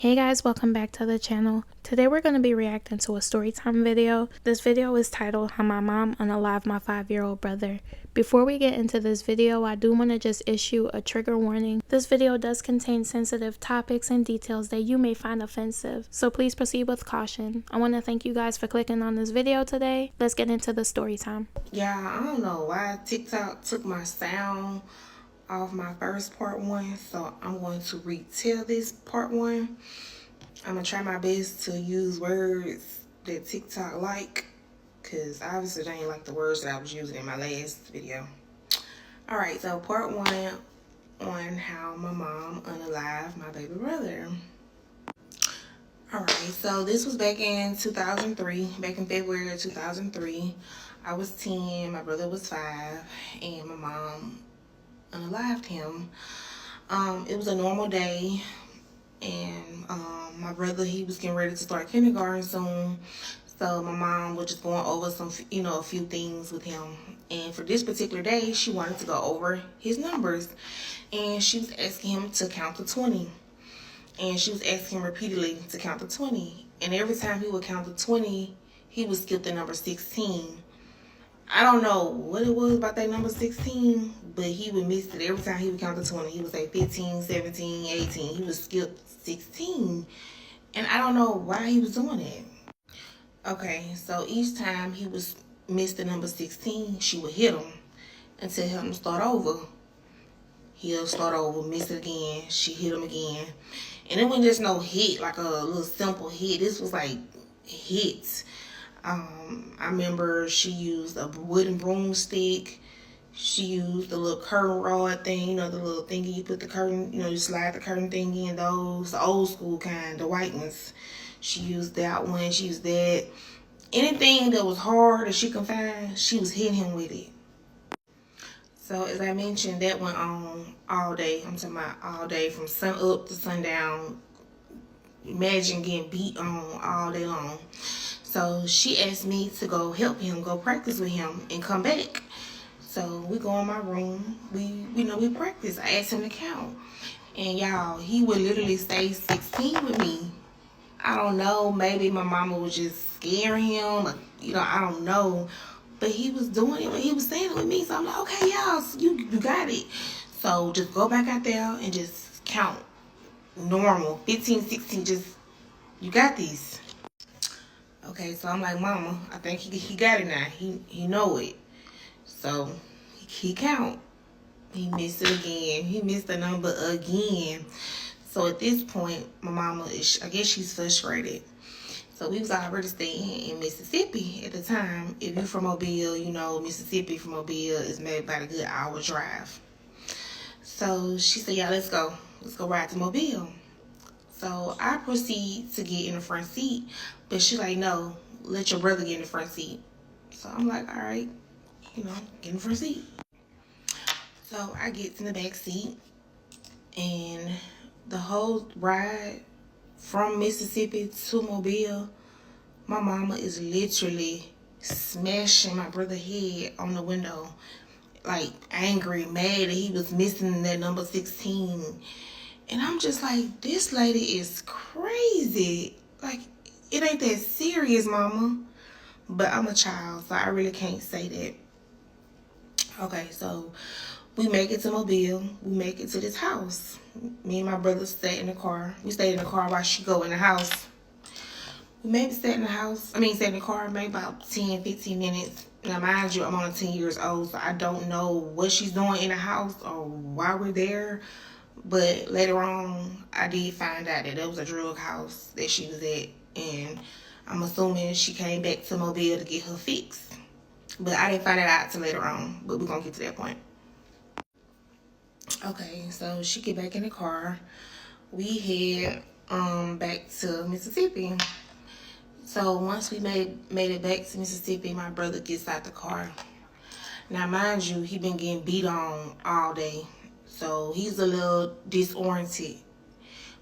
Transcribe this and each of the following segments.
Hey guys, welcome back to the channel. Today we're going to be reacting to a story time video. This video is titled How My Mom Unalived My 5-Year-Old Brother. Before we get into this video, I do want to just issue a trigger warning. This video does contain sensitive topics and details that you may find offensive, so please proceed with caution. I want to thank you guys for clicking on this video today. Let's get into the story time. Yeah, I don't know why TikTok took my sound off my first part one, so I'm going to retell this part one. I'm gonna try my best to use words that TikTok like, because obviously they ain't like the words that I was using in my last video. Alright, so part one on how my mom unalived my baby brother. Alright, so this was back in 2003, back in February of 2003. I was 10, my brother was 5, and my mom unalived him. It was a normal day, and my brother, he was getting ready to start kindergarten soon, so my mom was just going over some, a few things with him. And for this particular day, she wanted to go over his numbers, and she was asking him to count to 20, and she was asking him repeatedly to count to 20, and every time he would count to 20, he would skip the number 16. I don't know what it was about that number 16, but he would miss it every time he would count to 20. He would say 15, 17, 18. He would skip 16. And I don't know why he was doing it. Okay, so each time he was miss the number 16, she would hit him and tell him to start over. He'll start over, miss it again. She hit him again. And it wasn't just no hit, like a little simple hit. This was like hits. I remember she used a wooden broomstick. She used the little curtain rod thing, the little thingy you put the curtain, you slide the curtain thing in, those, the old school kind, the white ones. She used that one, she used that. Anything that was hard that she could find, she was hitting him with it. So as I mentioned, that went on all day. I'm talking about all day, from sun up to sundown. Imagine getting beat on all day long. So she asked me to go help him, go practice with him, and come back. So we go in my room. We practice. I asked him to count. And y'all, he would literally say 16 with me. I don't know. Maybe my mama was just scaring him. Or, I don't know. But he was doing it. He was saying it with me. So I'm like, okay, y'all, you got it. So just go back out there and just count. Normal. 15, 16, just, you got these. Okay, so I'm like, Mama, I think he got it now. He know it. So he count. He missed it again. He missed the number again. So at this point, my mama I guess she's frustrated. So we was already staying in Mississippi at the time. If you're from Mobile, Mississippi from Mobile is maybe about a good hour drive. So she said, yeah, let's go. Let's go ride to Mobile. So I proceed to get in the front seat, but she like, no, let your brother get in the front seat. So I'm like, all right, get in the front seat. So I get in the back seat, and the whole ride from Mississippi to Mobile, my mama is literally smashing my brother's head on the window, like angry, mad that he was missing that number 16. And I'm just like, this lady is crazy. Like, it ain't that serious, mama. But I'm a child, so I really can't say that. Okay, so we make it to Mobile. We make it to this house. Me and my brother stayed in the car. We stayed in the car while she go in the house. We maybe stayed in the car maybe about 10, 15 minutes. Now, mind you, I'm only 10 years old, so I don't know what she's doing in the house or why we're there. But later on, I did find out that there was a drug house that she was at, and I'm assuming she came back to Mobile to get her fix. But I didn't find that out till later on, but we're going to get to that point. Okay, so she get back in the car. We head back to Mississippi. So once we made it back to Mississippi, my brother gets out the car. Now, mind you, he been getting beat on all day. So he's a little disoriented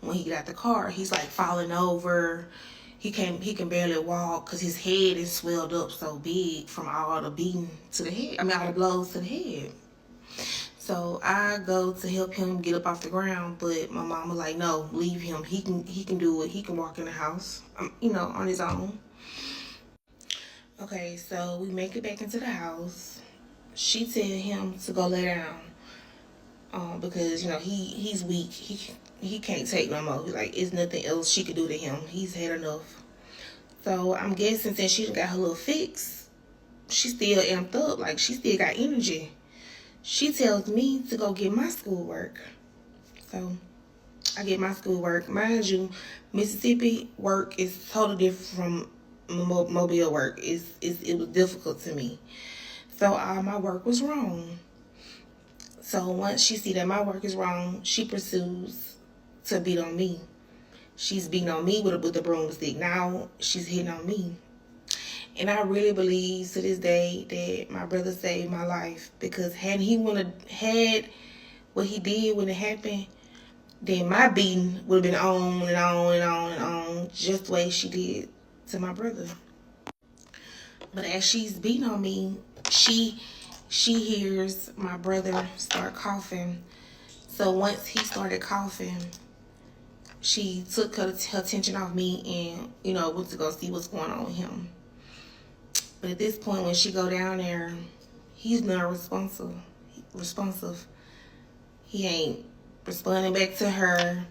when he get out the car. He's like falling over. He can barely walk because his head is swelled up so big from all the beating to the head. All the blows to the head. So I go to help him get up off the ground, but my mama like, no, leave him. He can do it. He can walk in the house, on his own. Okay, so we make it back into the house. She tell him to go lay down, because he's weak. He can't take no more. Like, it's nothing else she could do to him. He's had enough. So I'm guessing since she got her little fix, she still amped up. Like, she still got energy. She tells me to go get my schoolwork. So I get my schoolwork. Mind you, Mississippi work is totally different from Mobile work. It was difficult to me. So all my work was wrong. So once she see that my work is wrong, she pursues to beat on me. She's beating on me with a broomstick. Now she's hitting on me. And I really believe to this day that my brother saved my life, because had he had what he did when it happened, then my beating would have been on and on and on and on, just the way she did to my brother. But as she's beating on me, she hears my brother start coughing. So once he started coughing, she took her attention off me and, went to go see what's going on with him. But at this point, when she go down there, he's not responsive. He ain't responding back to her.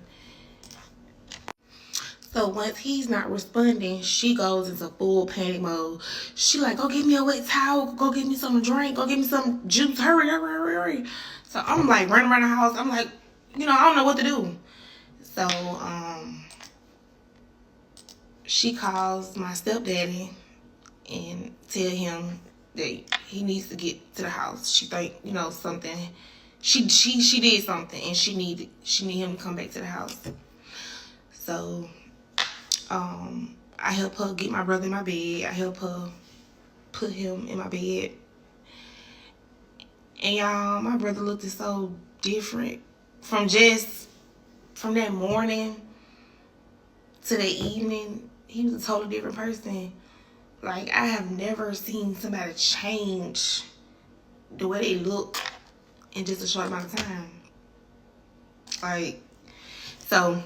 So once he's not responding, she goes into full panic mode. She like, go get me a wet towel, go get me some drink, go get me some juice, hurry. So I'm like running around the house. I'm like, I don't know what to do. So she calls my stepdaddy and tell him that he needs to get to the house. She think, something. She did something, and she need him to come back to the house. So I help her get my brother in my bed. I help her put him in my bed. And y'all, my brother looked so different from that morning to the evening. He was a totally different person. Like, I have never seen somebody change the way they look in just a short amount of time. Like, so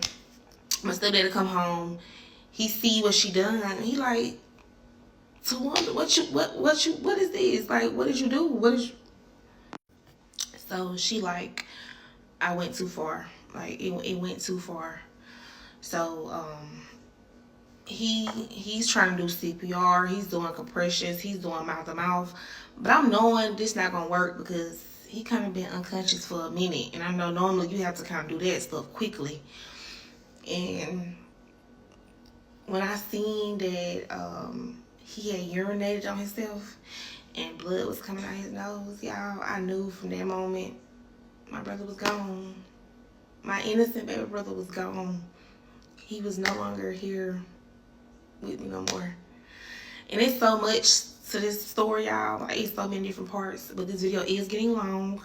my stepdad come home. He see what she done. He like, Tawanda, what is this? Like, what did you do? So she like, I went too far. Like, it went too far. So he's trying to do CPR. He's doing compressions. He's doing mouth to mouth. But I'm knowing this not gonna work, because he kind of been unconscious for a minute, and I know normally you have to kind of do that stuff quickly. And when I seen that he had urinated on himself and blood was coming out his nose, y'all, I knew from that moment my brother was gone. My innocent baby brother was gone. He was no longer here with me no more. And it's so much to this story, y'all. Like, it's so many different parts, but this video is getting long,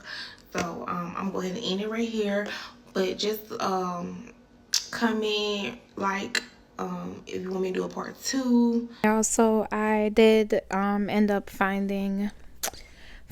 so I'm gonna go ahead and end it right here. But just comment, like, if you want me to do a part 2. Also, I did end up finding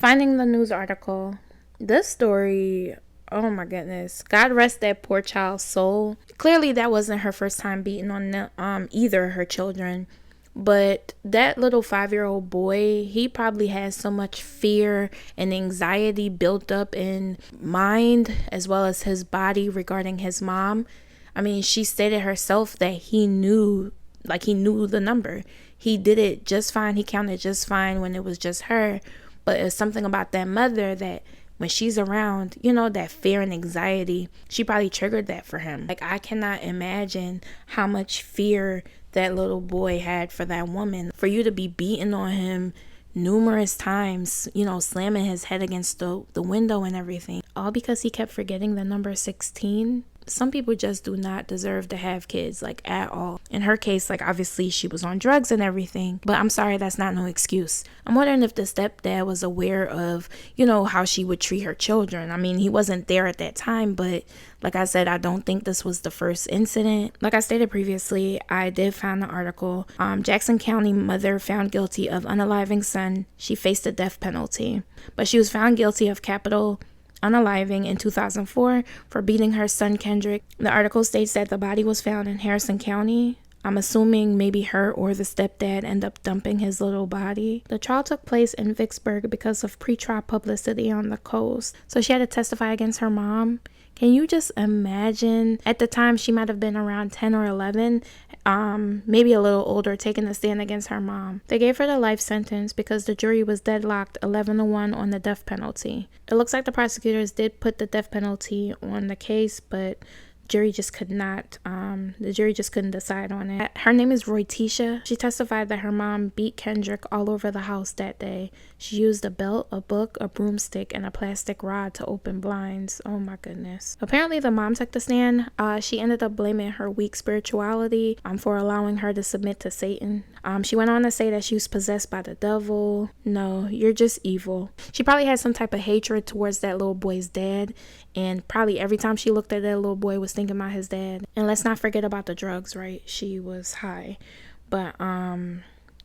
the news article. This story, oh my goodness, God rest that poor child's soul. Clearly that wasn't her first time beating on either her children, but that little 5-year-old boy, he probably has so much fear and anxiety built up in mind as well as his body regarding his mom. I mean, she stated herself that he knew the number. He did it just fine. He counted just fine when it was just her. But it's something about that mother that when she's around, that fear and anxiety, she probably triggered that for him. Like, I cannot imagine how much fear that little boy had for that woman. For you to be beating on him numerous times, slamming his head against the window and everything, all because he kept forgetting the number 16. Some people just do not deserve to have kids, like, at all. In her case, like, obviously she was on drugs and everything, but I'm sorry, that's not no excuse. I'm wondering if the stepdad was aware of, how she would treat her children. I mean, he wasn't there at that time, but like I said, I don't think this was the first incident. Like I stated previously, I did find the article. Jackson County mother found guilty of unaliving son. She faced the death penalty, but she was found guilty of capital unaliving in 2004 for beating her son Kendrick. The article states that the body was found in Harrison County. I'm assuming maybe her or the stepdad end up dumping his little body. The trial took place in Vicksburg because of pretrial publicity on the coast. So she had to testify against her mom. Can you just imagine? At the time, she might have been around 10 or 11, maybe a little older, taking the stand against her mom. They gave her the life sentence because the jury was deadlocked 11-1 on the death penalty. It looks like the prosecutors did put the death penalty on the case, but the jury just couldn't decide on it. Her name is Roytisha. She testified that her mom beat Kendrick all over the house that day. She used a belt, a book, a broomstick, and a plastic rod to open blinds. Oh my goodness. Apparently the mom took the stand. She ended up blaming her weak spirituality for allowing her to submit to Satan. She went on to say that she was possessed by the devil. No, you're just evil. She probably had some type of hatred towards that little boy's dad, and probably every time she looked at that little boy was thinking about his dad. And let's not forget about the drugs, right? She was high. But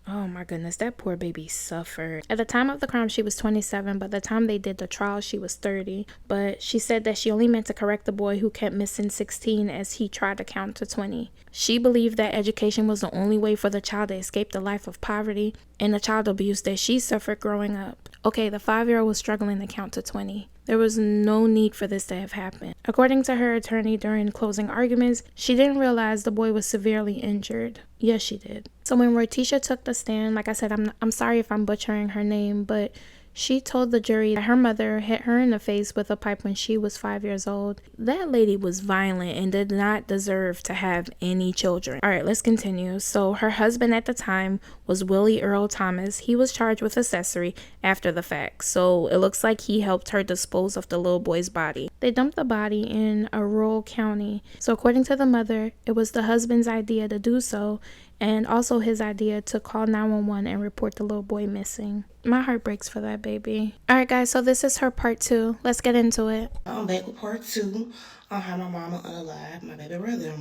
oh my goodness, that poor baby suffered. At the time of the crime, she was 27. By the time they did the trial, she was 30. But she said that she only meant to correct the boy who kept missing 16 as he tried to count to 20. She believed that education was the only way for the child to escape the life of poverty and the child abuse that she suffered growing up. Okay, the 5-year-old was struggling to count to 20. There was no need for this to have happened. According to her attorney during closing arguments, she didn't realize the boy was severely injured. Yes, she did. So when Roytisha took the stand, like I said, I'm sorry if I'm butchering her name, but she told the jury that her mother hit her in the face with a pipe when she was 5 years old. That lady was violent and did not deserve to have any children. All right, let's continue. So her husband at the time was Willie Earl Thomas. He was charged with accessory after the fact. So it looks like he helped her dispose of the little boy's body. They dumped the body in a rural county. So according to the mother, it was the husband's idea to do so, and also his idea to call 911 and report the little boy missing. My heart breaks for that baby. Alright guys, so this is her part 2. Let's get into it. I'm back with part 2 on how my mama unalived my baby brother.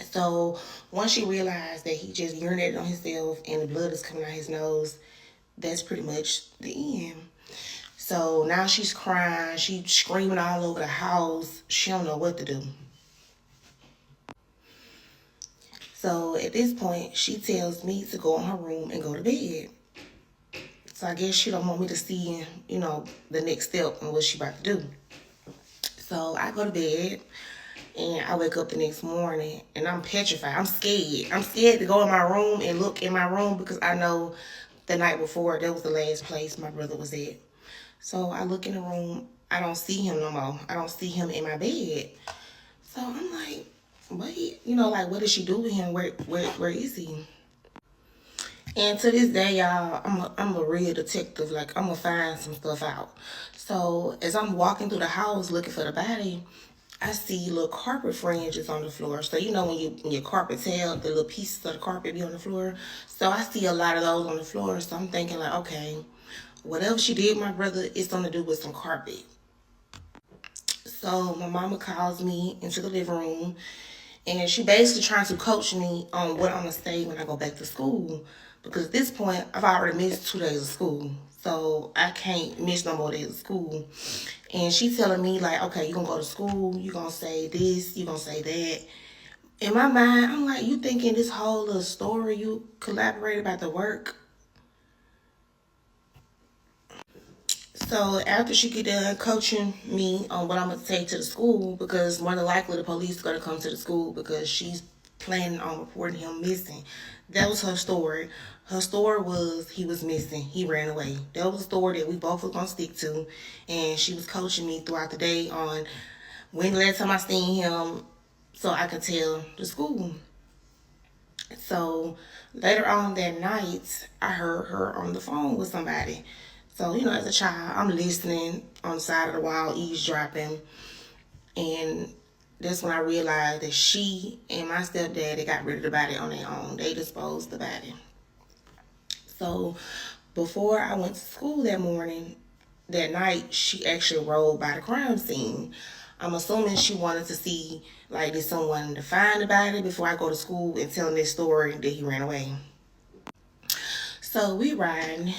So once she realized that he just urinated on himself and the blood is coming out his nose, that's pretty much the end. So now she's crying, she's screaming all over the house. She don't know what to do. So at this point, she tells me to go in her room and go to bed. So I guess she don't want me to see, the next step and what she about to do. So I go to bed and I wake up the next morning and I'm petrified. I'm scared. I'm scared to go in my room and look in my room because I know the night before that was the last place my brother was at. So I look in the room. I don't see him no more. I don't see him in my bed. So I'm like, wait, what did she do with him? Where is he? And to this day, y'all, I'm a real detective. Like, I'm gonna find some stuff out. So as I'm walking through the house looking for the body, I see little carpet fringes on the floor. So when your carpet tail, the little pieces of the carpet be on the floor. So I see a lot of those on the floor. So I'm thinking like, okay, whatever she did, my brother, it's something to do with some carpet. So my mama calls me into the living room, and she basically trying to coach me on what I'm going to say when I go back to school. Because at this point, I've already missed 2 days of school. So I can't miss no more days of school. And she's telling me, like, okay, you're going to go to school. You're going to say this. You're going to say that. In my mind, I'm like, you thinking this whole little story you collaborated about the work? So after she get done coaching me on what I'm going to take to the school, because more than likely the police are going to come to the school because she's planning on reporting him missing. That was her story. Her story was he was missing. He ran away. That was a story that we both were going to stick to. And she was coaching me throughout the day on when the last time I seen him so I could tell the school. So later on that night, I heard her on the phone with somebody. So, as a child, I'm listening on the side of the wall, eavesdropping. And that's when I realized that she and my stepdad, got rid of the body on their own. They disposed the body. So before I went to school that night, she actually rode by the crime scene. I'm assuming she wanted to see, like, did someone find the body before I go to school and tell this story that he ran away. So we riding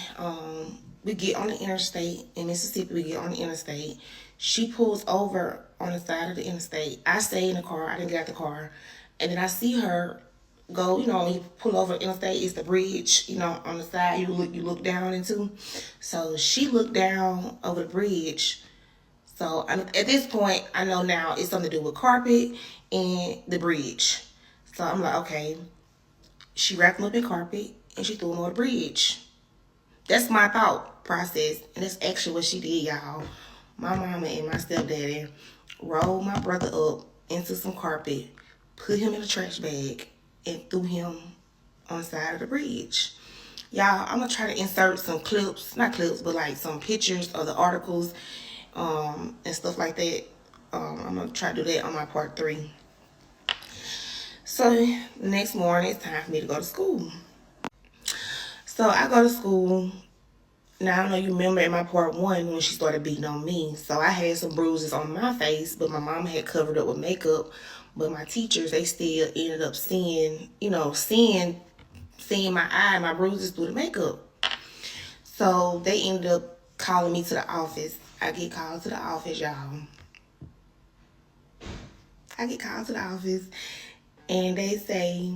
we get on the interstate in Mississippi. We get on the interstate. She pulls over on the side of the interstate. I stay in the car. I didn't get out the car. And then I see her go, when you pull over the interstate, it's the bridge, on the side you look down into. So she looked down over the bridge. So at this point, I know now it's something to do with carpet and the bridge. So I'm like, okay, she wrapped them up in carpet and she threw them over the bridge. That's my thought process, and that's actually what she did, y'all. My mama and my stepdaddy rolled my brother up into some carpet, put him in a trash bag, and threw him on the side of the bridge. Y'all, I'm going to try to insert some clips, not clips, but like some pictures of the articles and stuff like that. I'm going to try to do that on my part 3. So, the next morning, it's time for me to go to school. So, I go to school. Now, I know you remember in my part 1 when she started beating on me. So, I had some bruises on my face, but my mom had covered up with makeup. But my teachers, they still ended up seeing my eye, my bruises through the makeup. So, they ended up calling me to the office. I get called to the office, y'all. I get called to the office, and they say,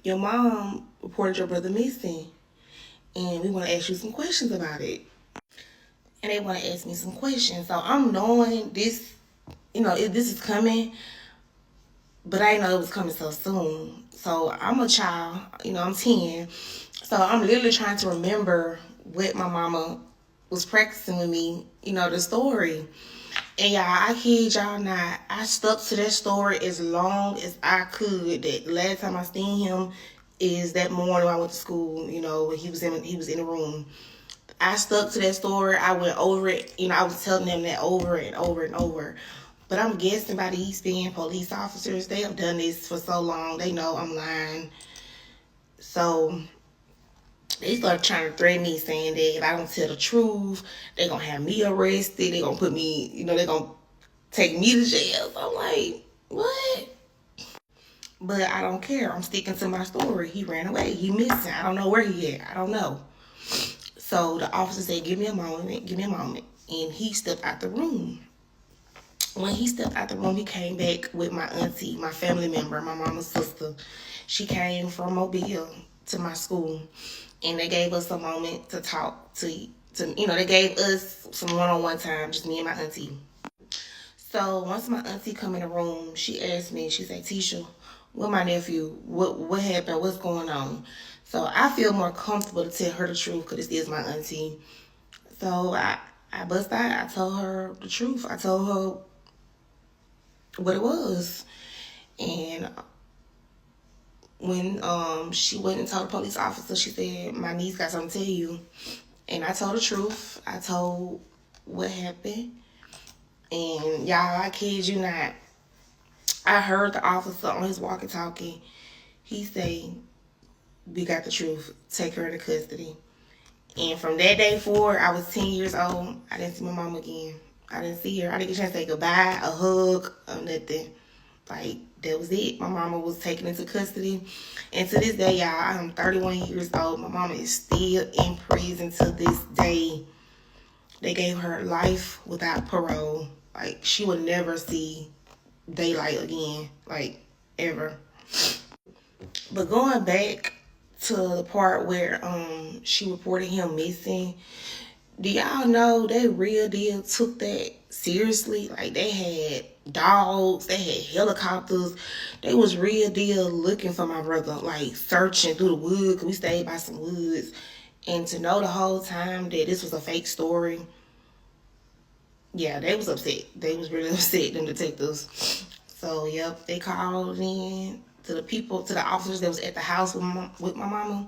your mom reported your brother missing, and we want to ask you some questions about it. And they want to ask me some questions. So I'm knowing this, this is coming, but I didn't know it was coming so soon. So I'm a child, I'm 10. So I'm literally trying to remember what my mama was practicing with me, the story. And y'all, I kid y'all not, I stuck to that story as long as I could. That last time I seen him is that morning when I went to school, when he was in the room. I stuck to that story. I went over it. I was telling them that over and over and over. But I'm guessing by these being police officers, they have done this for so long. They know I'm lying. So they started trying to threaten me, saying that if I don't tell the truth, they're going to have me arrested. They're going to put me, they're going to take me to jail. So I'm like, what? But I don't care. I'm sticking to my story. He ran away. He missing. I don't know where he at. I don't know. So the officer said, give me a moment. And he stepped out the room. When he stepped out the room, he came back with my auntie, my family member, my mama's sister. She came from Mobile to my school. And they gave us a moment to talk to they gave us some one-on-one time, just me and my auntie. So once my auntie come in the room, she asked me, she said, Tisha, with my nephew, what happened? What's going on? So I feel more comfortable to tell her the truth because this is my auntie. So I bust out. I told her the truth. I told her what it was. And when she went and told the police officer, she said, my niece got something to tell you. And I told the truth. I told what happened. And y'all, I kid you not, I heard the officer on his walkie-talkie. He say, we got the truth. Take her into custody. And from that day forward, I was 10 years old. I didn't see my mom again. I didn't see her. I didn't get a chance to say goodbye, a hug, or nothing. Like, that was it. My mama was taken into custody. And to this day, y'all, I am 31 years old. My mama is still in prison to this day. They gave her life without parole. Like, she would never see daylight again. Like, ever. But going back to the part where she reported him missing, do y'all know they real deal took that seriously? Like, they had dogs, they had helicopters. They was real deal looking for my brother, like searching through the woods, because we stayed by some woods. And to know the whole time that this was a fake story, yeah, they was upset. They was really upset, them detectives. So, yep, they called in to the officers that was at the house with my mama,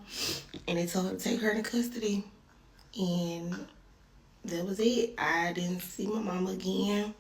and they told her to take her into custody. And that was it. I didn't see my mama again.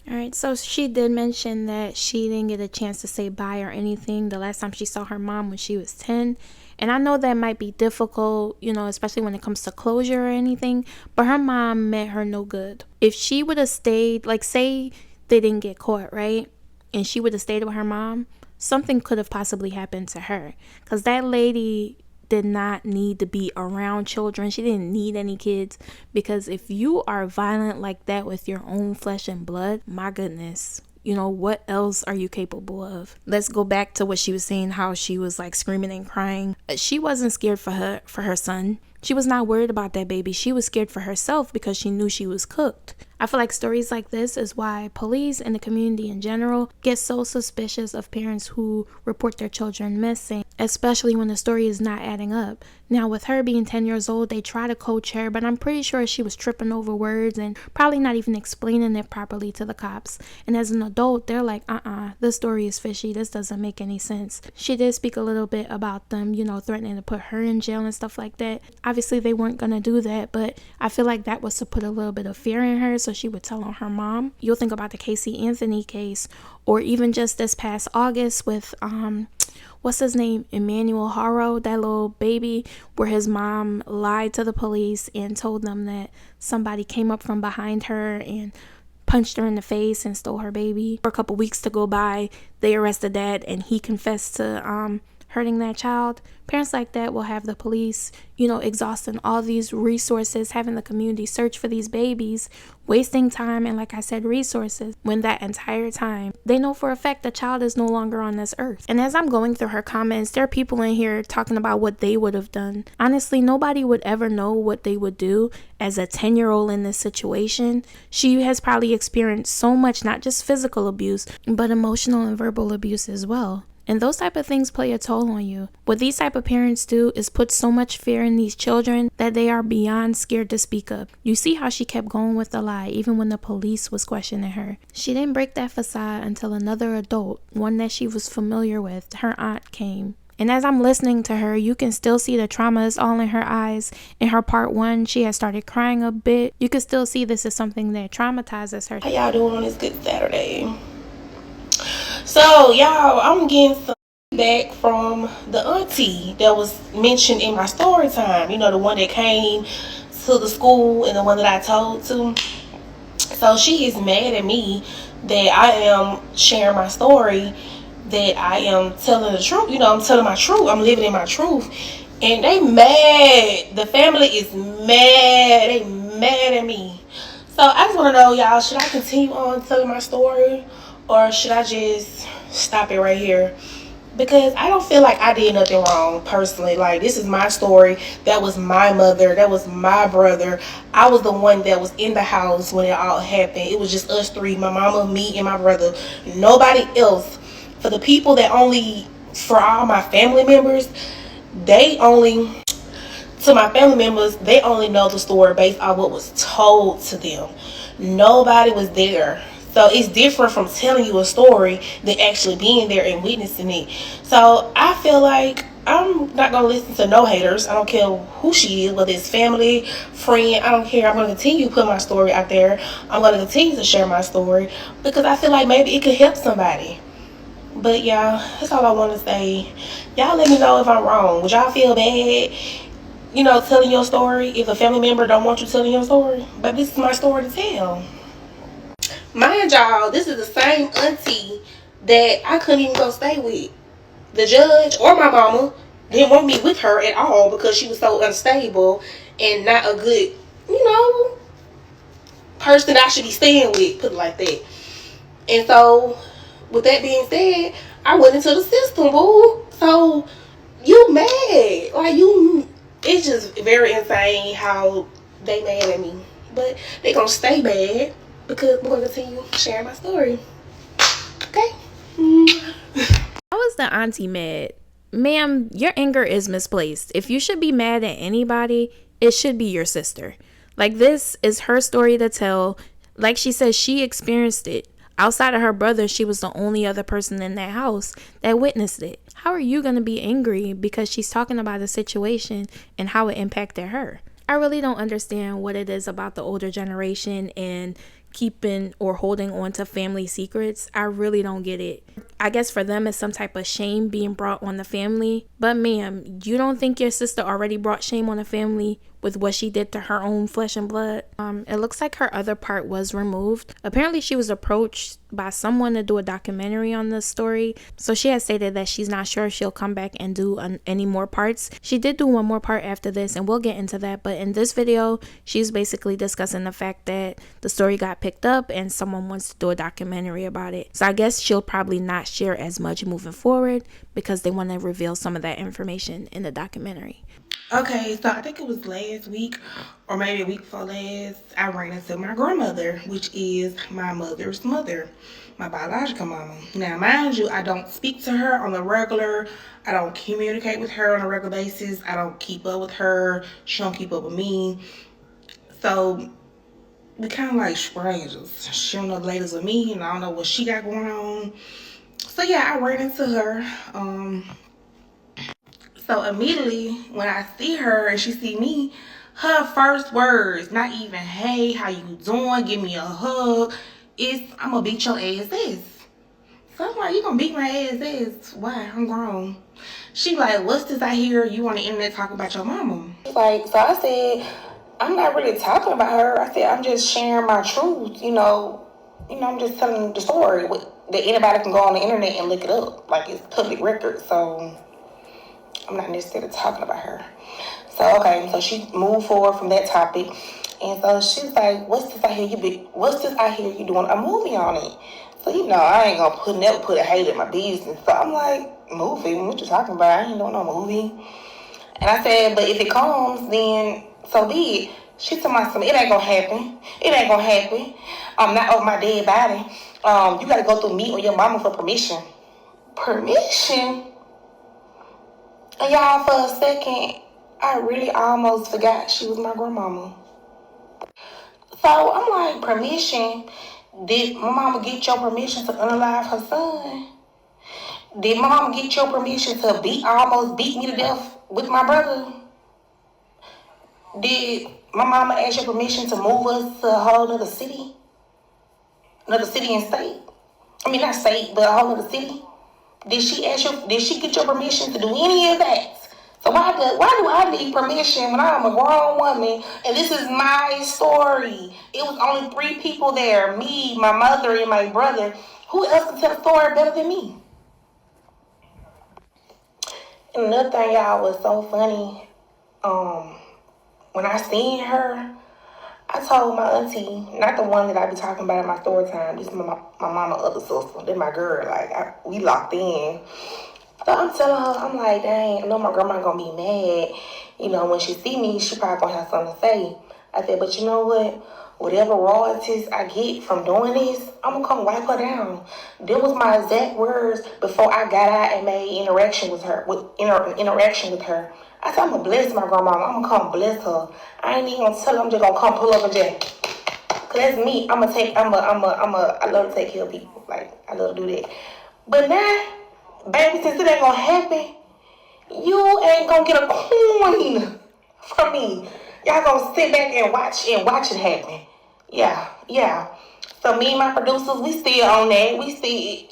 Alright, so she did mention that she didn't get a chance to say bye or anything the last time she saw her mom when she was 10. And I know that might be difficult, especially when it comes to closure or anything, but her mom meant her no good. If she would have stayed, like say they didn't get caught, right? And she would have stayed with her mom, something could have possibly happened to her. Because that lady did not need to be around children. She didn't need any kids, because if you are violent like that with your own flesh and blood, my goodness, you know, what else are you capable of? Let's go back to what she was saying, how she was like screaming and crying. She wasn't scared for her son. She was not worried about that baby. She was scared for herself because she knew she was cooked. I feel like stories like this is why police and the community in general get so suspicious of parents who report their children missing, especially when the story is not adding up. Now, with her being 10 years old, they try to coach her, but I'm pretty sure she was tripping over words and probably not even explaining it properly to the cops. And as an adult, they're like, this story is fishy. This doesn't make any sense. She did speak a little bit about them, you know, threatening to put her in jail and stuff like that. Obviously, they weren't going to do that, but I feel like that was to put a little bit of fear in her so she would tell on her mom. You'll think about the Casey Anthony case, or even just this past August with, what's his name? Emmanuel Haro, that little baby, where his mom lied to the police and told them that somebody came up from behind her and punched her in the face and stole her baby. For a couple weeks to go by, they arrested dad and he confessed to hurting that child. Parents like that will have the police, you know, exhausting all these resources, having the community search for these babies, wasting time and, like I said, resources, when that entire time they know for a fact the child is no longer on this earth. And as I'm going through her comments, there are people in here talking about what they would have done. Honestly, nobody would ever know what they would do as a 10-year-old in this situation. She has probably experienced so much, not just physical abuse, but emotional and verbal abuse as well. And those type of things play a toll on you. What these type of parents do is put so much fear in these children that they are beyond scared to speak up. You see how she kept going with the lie even when the police was questioning her. She didn't break that facade until another adult, one that she was familiar with, her aunt, came. And as I'm listening to her, you can still see the trauma is all in her eyes. In her part 1, she has started crying a bit. You can still see this is something that traumatizes her. How y'all doing on this good Saturday? So, y'all, I'm getting some feedback from the auntie that was mentioned in my story time. You know, the one that came to the school and the one that I told to. So, she is mad at me that I am sharing my story, that I am telling the truth. You know, I'm telling my truth. I'm living in my truth. And they mad. The family is mad. They mad at me. So, I just want to know, y'all, should I continue on telling my story? Or should I just stop it right here? Because I don't feel like I did nothing wrong personally. Like, this is my story. That was my mother. That was my brother. I was the one that was in the house when it all happened. It was just us three, my mama, me, and my brother. Nobody else. For the people that for all my family members, they only know the story based on what was told to them. Nobody was there. So it's different from telling you a story than actually being there and witnessing it. So I feel like I'm not going to listen to no haters. I don't care who she is, whether it's family, friend, I don't care. I'm going to continue to put my story out there. I'm going to continue to share my story because I feel like maybe it could help somebody. But y'all, that's all I want to say. Y'all let me know if I'm wrong. Would y'all feel bad, you know, telling your story if a family member don't want you telling your story? But this is my story to tell. Mind y'all, this is the same auntie that I couldn't even go stay with. The judge or my mama didn't want me with her at all because she was so unstable and not a good, you know, person I should be staying with, put it like that. And so, with that being said, I went into the system, boo. So, you mad. Like, it's just very insane how they mad at me. But they gonna stay mad because we're gonna continue sharing my story. Okay? How is the auntie mad? Ma'am, your anger is misplaced. If you should be mad at anybody, it should be your sister. Like, this is her story to tell. Like she says, she experienced it. Outside of her brother, she was the only other person in that house that witnessed it. How are you going to be angry because she's talking about a situation and how it impacted her? I really don't understand what it is about the older generation and keeping or holding on to family secrets. I really don't get it. I guess for them it's some type of shame being brought on the family. But ma'am, you don't think your sister already brought shame on the family with what she did to her own flesh and blood? It looks like her other part was removed. Apparently she was approached by someone to do a documentary on this story, so she has stated that she's not sure if she'll come back and do any more parts. She did do one more part after this, and we'll get into that, but in this video she's basically discussing the fact that the story got picked up and someone wants to do a documentary about it. So I guess she'll probably not share as much moving forward because they want to reveal some of that information in the documentary. Okay, so I think it was last week or maybe a week before last, I ran into my grandmother, which is my mother's mother, my biological mama. Now, mind you, I don't speak to her on the regular. I don't communicate with her on a regular basis. I don't keep up with her. She don't keep up with me. So we kind of like strangers. She don't know the latest with me, and I don't know what she got going on. So yeah, I ran into her. So immediately when I see her and she see me, her first words, not even, hey, how you doing? Give me a hug. It's, I'm gonna beat your ass. So I'm like, you gonna beat my ass? Why? I'm grown. She like, what's this I hear you on the internet talking about your mama? Like, so I said, I'm not really talking about her. I said, I'm just sharing my truth, you know, I'm just telling the story that anybody can go on the internet and look it up. Like, it's public record, so I'm not necessarily talking about her. So, okay, so she moved forward from that topic. And so she's like, what's this I hear you doing a movie on it? So, I ain't gonna never put a hate in my business. So I'm like, movie? What you talking about? I ain't doing no movie. And I said, but if it comes, then so be it. She told me something, it ain't gonna happen. Not over my dead body. You gotta go through me or your mama for permission. Permission? And y'all, for a second, I really almost forgot she was my grandmama. So I'm like, permission? Did my mama get your permission to unalive her son? Did my mama get your permission to almost beat me to death with my brother? Did my mama ask your permission to move us to a whole nother city? Another city and state? I mean, not state, but a whole nother city? Did she get your permission to do any of that? So why do I need permission when I'm a grown woman and this is my story? It was only 3 people there, me, my mother, and my brother. Who else can tell the story better than me? And another thing, y'all, was so funny. When I seen her, I told my auntie, not the one that I be talking about in my story time, this is my mama other sister, then my girl, we locked in. So I'm telling her, I'm like, dang, I know my grandma gonna be mad. When she see me, she probably gonna have something to say. I said, but you know what? Whatever royalties I get from doing this, I'm gonna come wipe her down. Them was my exact words before I got out and made interaction with her. I said, I'm gonna bless my grandma. I'm gonna come bless her. I ain't even gonna tell her. I'm just gonna come pull up and just, cause that's me. I love to take care of people. Like, I love to do that. But now, baby, since it ain't gonna happen, you ain't gonna get a coin from me. Y'all gonna sit back and watch it happen. Yeah. So me and my producers, we still on that. We still,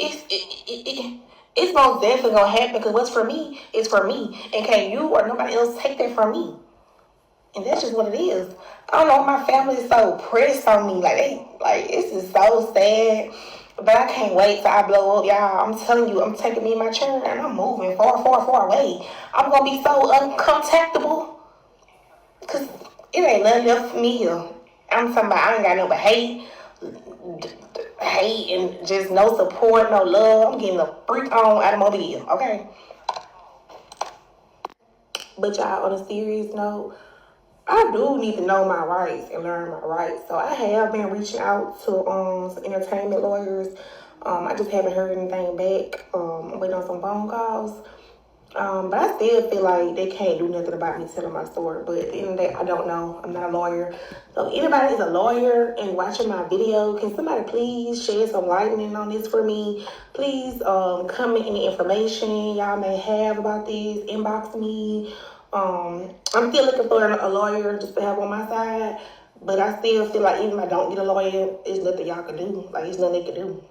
it's most definitely gonna happen because what's for me is for me. And can you or nobody else take that from me? And that's just what it is. I don't know, my family is so pressed on me. It's just so sad. But I can't wait till I blow up, y'all. I'm telling you, I'm taking me and my children and I'm moving far away. I'm gonna be so uncontactable. Cause it ain't nothing left for me here. I'm talking about I ain't got no but hate and just no support, no love. I'm getting a freak on automobile, okay? But y'all, on a serious note, I do need to know my rights and learn my rights. So I have been reaching out to some entertainment lawyers. I just haven't heard anything back. I'm waiting on some phone calls. But I still feel like they can't do nothing about me telling my story. But at the end of the day, I don't know. I'm not a lawyer. So if anybody is a lawyer and watching my video, can somebody please shed some lightning on this for me? Please comment any information y'all may have about this. Inbox me. I'm still looking for a lawyer just to have on my side. But I still feel like even if I don't get a lawyer, there's nothing y'all can do. There's nothing they can do.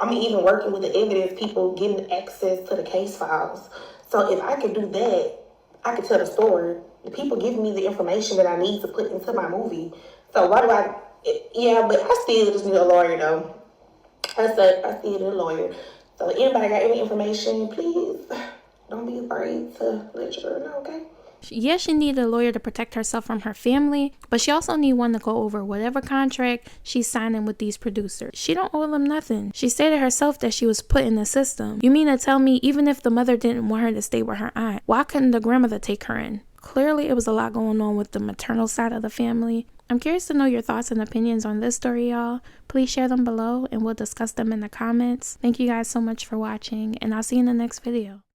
even working with the evidence, people getting access to the case files. So if I could do that, I could tell the story. The people giving me the information that I need to put into my movie. So why do I? Yeah, but I still just need a lawyer though. I said I still need a lawyer. So anybody got any information, please don't be afraid to let your girl know, okay? Yeah, she needed a lawyer to protect herself from her family, but she also needed one to go over whatever contract she's signing with these producers. She don't owe them nothing. She stated herself that she was put in the system. You mean to tell me even if the mother didn't want her to stay with her aunt, why couldn't the grandmother take her in? Clearly, it was a lot going on with the maternal side of the family. I'm curious to know your thoughts and opinions on this story, y'all. Please share them below and we'll discuss them in the comments. Thank you guys so much for watching, and I'll see you in the next video.